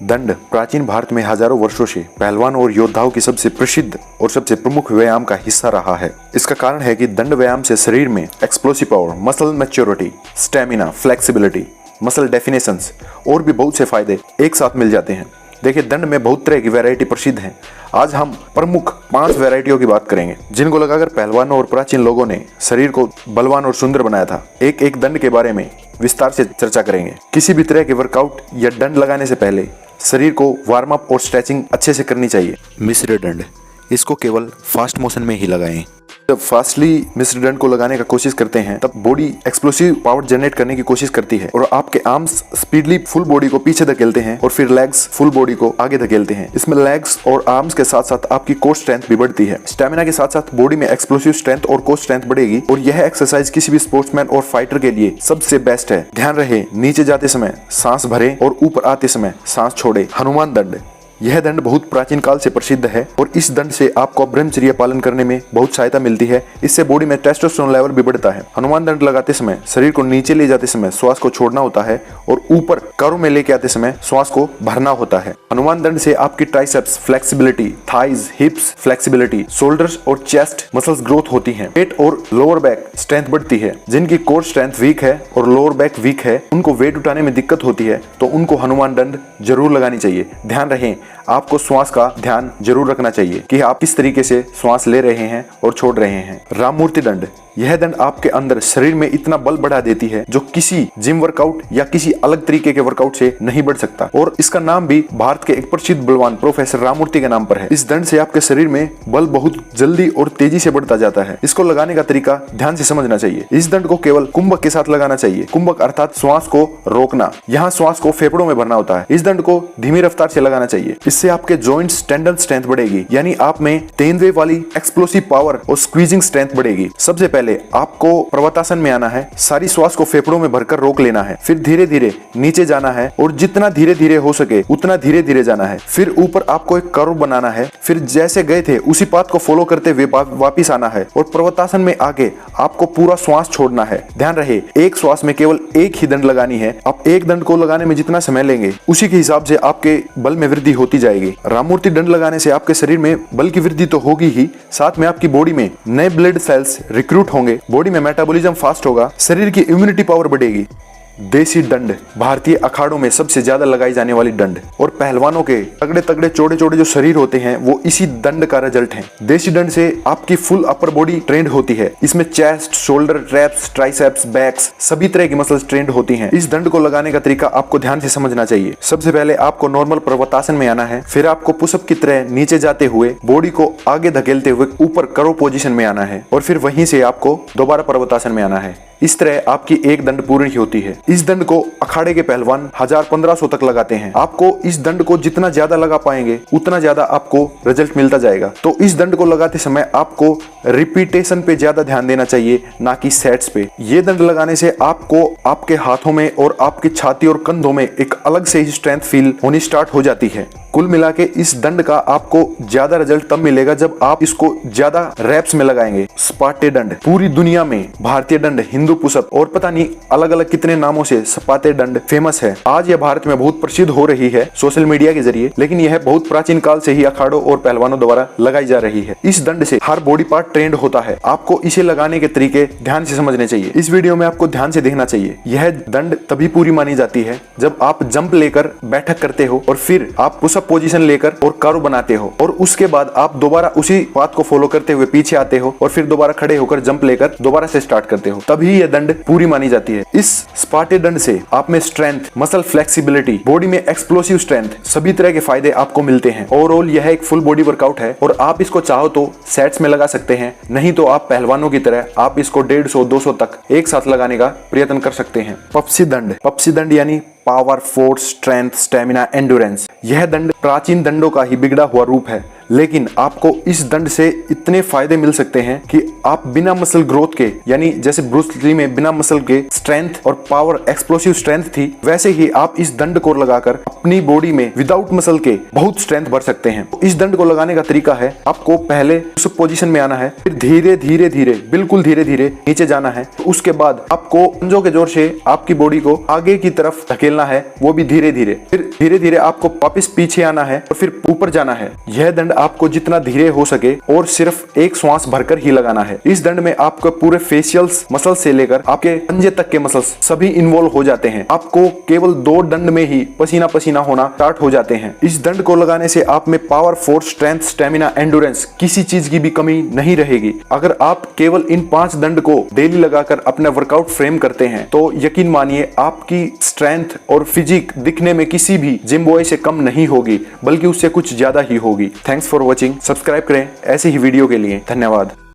दंड प्राचीन भारत में हजारों वर्षों से पहलवान और योद्धाओं की सबसे प्रसिद्ध और सबसे प्रमुख व्यायाम का हिस्सा रहा है। इसका कारण है कि दंड व्यायाम से शरीर में explosive power, muscle maturity, stamina, flexibility, muscle definitions और भी बहुत से फायदे एक साथ मिल जाते हैं। देखिए, दंड में बहुत तरह की वैरायटी प्रसिद्ध हैं। आज हम प्रमुख 5 वैरायटियों की बात करेंगे जिनको लगाकर पहलवानों और प्राचीन लोगों ने शरीर को बलवान और सुंदर बनाया था। एक एक दंड के बारे में विस्तार से चर्चा करेंगे। किसी भी तरह के वर्कआउट या दंड लगाने से पहले शरीर को वार्म अप और स्ट्रेचिंग अच्छे से करनी चाहिए। मिश्र दंड, इसको केवल फास्ट मोशन में ही लगाएं। जब फास्टली मिश्र दंड को लगाने का कोशिश करते हैं तब बॉडी एक्सप्लोसिव पावर जनरेट करने की कोशिश करती है और आपके आर्म्स स्पीडली फुल बॉडी को पीछे धकेलते हैं और फिर लेग्स फुल बॉडी को आगे धकेलते हैं। इसमें लेग्स और आर्म्स के साथ साथ आपकी कोर स्ट्रेंथ भी बढ़ती है। स्टेमिना के साथ साथ बॉडी में एक्सप्लोसिव स्ट्रेंथ और कोर स्ट्रेंथ बढ़ेगी और यह एक्सरसाइज किसी भी स्पोर्ट्समैन और फाइटर के लिए सबसे बेस्ट है। ध्यान रहे, नीचे जाते समय सांस भरे और ऊपर आते समय सांस छोड़े। हनुमान दंड, यह दंड बहुत प्राचीन काल से प्रसिद्ध है और इस दंड से आपको ब्रह्मचर्य पालन करने में बहुत सहायता मिलती है। इससे बॉडी में टेस्टोस्टेरोन लेवल भी बढ़ता है। हनुमान दंड लगाते समय शरीर को नीचे ले जाते समय श्वास को छोड़ना होता है और ऊपर कर्व में लेके आते समय श्वास को भरना होता है। हनुमान दंड से आपकी triceps flexibility, thighs, हिप्स flexibility, shoulders और चेस्ट मसल्स ग्रोथ होती हैं। पेट और लोअर बैक स्ट्रेंथ बढ़ती है। जिनकी कोर स्ट्रेंथ वीक है और लोअर बैक वीक है, उनको वेट उठाने में दिक्कत होती है, तो उनको हनुमान दंड जरूर लगानी चाहिए। ध्यान रहे, आपको श्वास का ध्यान जरूर रखना चाहिए कि आप किस तरीके से श्वास ले रहे हैं और छोड़ रहे हैं। राममूर्ति दंड, यह दंड आपके अंदर शरीर में इतना बल बढ़ा देती है जो किसी जिम वर्कआउट या किसी अलग तरीके के वर्कआउट से नहीं बढ़ सकता और इसका नाम भी भारत के एक प्रसिद्ध बलवान प्रोफेसर राममूर्ति के नाम पर है। इस दंड से आपके शरीर में बल बहुत जल्दी और तेजी से बढ़ता जाता है। इसको लगाने का तरीका ध्यान से समझना चाहिए। इस दंड को केवल कुंभक के साथ लगाना चाहिए। कुंभक अर्थात श्वास को रोकना। यहाँ श्वास को फेफड़ों में भरना होता है। इस दंड को धीमी रफ्तार से लगाना चाहिए। इससे आपके जॉइंट्स टेंडन स्ट्रेंथ बढ़ेगी, यानी आप में तेंदुए वाली एक्सप्लोसिव पावर और स्क्वीजिंग स्ट्रेंथ बढ़ेगी। सबसे पहले आपको पर्वतासन में आना है। सारी श्वास को फेफड़ों में भरकर रोक लेना है। फिर धीरे धीरे नीचे जाना है और जितना धीरे धीरे हो सके उतना धीरे धीरे जाना है। फिर ऊपर आपको एक कर्व बनाना है। फिर जैसे गए थे उसी पाथ को फॉलो करते हुए वापिस आना है और पर्वतासन में आके आपको पूरा श्वास छोड़ना है। ध्यान रहे, एक श्वास में केवल एक ही दंड लगानी है। आप एक दंड को लगाने में जितना समय लेंगे उसी के हिसाब से आपके बल में वृद्धि होती जाएगी। राममूर्ति दंड लगाने से आपके शरीर में बल की वृद्धि तो होगी ही, साथ में आपकी बॉडी में नए ब्लड सेल्स रिक्रूट होंगे, बॉडी में मेटाबॉलिज्म फास्ट होगा, शरीर की इम्यूनिटी पावर बढ़ेगी। देसी दंड, भारतीय अखाड़ों में सबसे ज्यादा लगाई जाने वाली दंड और पहलवानों के तगड़े तगड़े चौड़े चौड़े जो शरीर होते हैं वो इसी दंड का रिजल्ट है। देसी दंड से आपकी फुल अपर बॉडी ट्रेंड होती है। इसमें chest, shoulder, traps, triceps, backs सभी तरह की मसल्स ट्रेंड होती हैं। इस दंड को लगाने का तरीका आपको ध्यान से समझना चाहिए। सबसे पहले आपको नॉर्मल पर्वतासन में आना है। फिर आपको पुशअप की तरह नीचे जाते हुए बॉडी को आगे धकेलते हुए ऊपर कर्व पोजीशन में आना है और फिर वहीं से आपको दोबारा पर्वतासन में आना है। इस तरह आपकी एक दंड पूर्ण ही होती है। इस दंड को अखाड़े के पहलवान 1000-1500 तक लगाते हैं। आपको इस दंड को जितना ज्यादा लगा पाएंगे उतना ज्यादा आपको रिजल्ट मिलता जाएगा। तो इस दंड को लगाते समय आपको रिपीटेशन पे ज्यादा ध्यान देना चाहिए, ना कि सेट्स पे। ये दंड लगाने से आपको आपके हाथों में और आपकी छाती और कंधों में एक अलग से ही स्ट्रेंथ फील होनी स्टार्ट हो जाती है। कुल मिला के इस दंड का आपको ज्यादा रिजल्ट तब मिलेगा जब आप इसको ज्यादा रैप्स में लगाएंगे। स्पाटे दंड, पूरी दुनिया में भारतीय दंड, हिंदू पुशअप और पता नहीं अलग अलग कितने नामों से स्पाटे दंड फेमस है। आज यह भारत में बहुत प्रसिद्ध हो रही है सोशल मीडिया के जरिए, लेकिन यह बहुत प्राचीन काल से ही अखाड़ों और पहलवानों द्वारा लगाई जा रही है। इस दंड से हर बॉडी पार्ट ट्रेंड होता है। आपको इसे लगाने के तरीके ध्यान से समझने चाहिए। इस वीडियो में आपको ध्यान से देखना चाहिए। यह दंड तभी पूरी मानी जाती है जब आप जंप लेकर बैठक करते हो और फिर आप पुशअप पोजीशन लेकर और कर्व बनाते हो और उसके बाद आप दोबारा उसी बात को फॉलो करते हुए पीछे आते हो और फिर दोबारा खड़े होकर जंप लेकर दोबारा से स्टार्ट करते हो, तभी यह दंड पूरी मानी जाती है। इस स्पाटे दंड से आप में स्ट्रेंथ, मसल फ्लेक्सिबिलिटी, बॉडी में एक्सप्लोसिव स्ट्रेंथ, सभी तरह के फायदे आपको मिलते हैं। ओवरऑल यह एक फुल बॉडी वर्कआउट है और आप इसको चाहो तो सेट्स में लगा सकते हैं, नहीं तो आप पहलवानों की तरह आप इसको 150-200 तक एक साथ लगाने का प्रयत्न कर सकते हैं। पप्सी दंड, पप्सी दंड यानी power, force, strength, stamina, endurance. यह दंड प्राचीन दंडों का ही बिगड़ा हुआ रूप है, लेकिन आपको इस दंड से इतने फायदे मिल सकते हैं कि आप बिना मसल ग्रोथ के, यानी जैसे ब्रूस ली में बिना मसल के स्ट्रेंथ और पावर एक्सप्लोसिव स्ट्रेंथ थी, वैसे ही आप इस दंड को लगाकर अपनी बॉडी में विदाउट मसल के बहुत स्ट्रेंथ भर सकते हैं। इस दंड को लगाने का तरीका है, आपको पहले उस पोजीशन में आना है, फिर धीरे धीरे धीरे बिल्कुल धीरे धीरे नीचे जाना है। उसके बाद आपको पंजों के जोर से आपकी बॉडी को आगे की तरफ धकेलना है, वो भी धीरे धीरे। फिर धीरे धीरे आपको वापस पीछे आना है और फिर ऊपर जाना है। यह दंड आपको जितना धीरे हो सके और सिर्फ एक श्वास भरकर ही लगाना है। इस दंड में आपको पूरे फेशियल्स मसल से लेकर आपके पंजे तक के मसल्स सभी इन्वॉल्व हो जाते हैं। आपको केवल 2 दंड में ही पसीना पसीना होना स्टार्ट हो जाते हैं। इस दंड को लगाने से आप में power, force, strength, stamina, endurance किसी चीज की भी कमी नहीं रहेगी। अगर आप केवल इन 5 दंड को डेली लगाकर अपना वर्कआउट फ्रेम करते हैं तो यकीन मानिए आपकी स्ट्रेंथ और फिजिक दिखने में किसी भी जिम बॉय से कम नहीं होगी, बल्कि उससे कुछ ज्यादा ही होगी। Thanks for watching. सब्सक्राइब करें ऐसे ही वीडियो के लिए। धन्यवाद।